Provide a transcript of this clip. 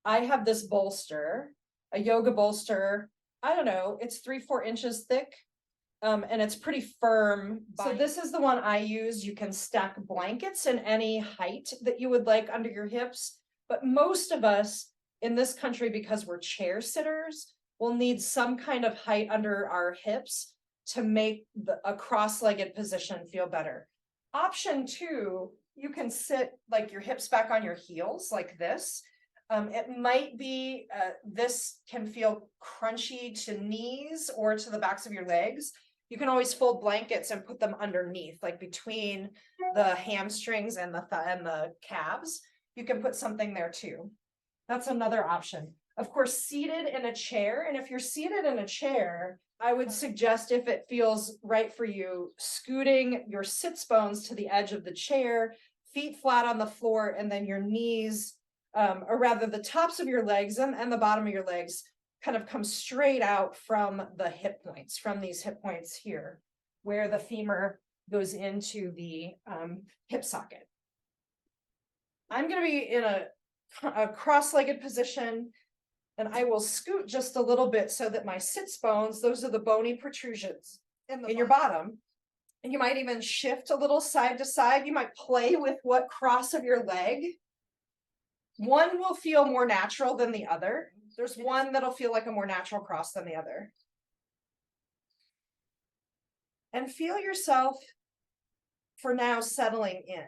I have this bolster, a yoga bolster. I don't know, it's 3-4 inches thick. And it's pretty firm. So this is the one I use. You can stack blankets in any height that you would like under your hips. But most of us in this country, because we're chair sitters, will need some kind of height under our hips to make a cross-legged position feel better. Option 2, you can sit like your hips back on your heels like this. It might be, this can feel crunchy to knees or to the backs of your legs. You can always fold blankets and put them underneath, like between the hamstrings and the calves. You can put something there too. That's another option. Of course, seated in a chair. And if you're seated in a chair, I would suggest, if it feels right for you, scooting your sits bones to the edge of the chair, feet flat on the floor, and then your knees, or rather the tops of your legs and the bottom of your legs kind of come straight out from the hip points, from these hip points here, where the femur goes into the hip socket. I'm going to be in a cross-legged position, and I will scoot just a little bit so that my sits bones, those are the bony protrusions in your bottom, and you might even shift a little side to side. You might play with what cross of your leg. One will feel more natural than the other. There's one that'll feel like a more natural cross than the other. And feel yourself, for now, settling in.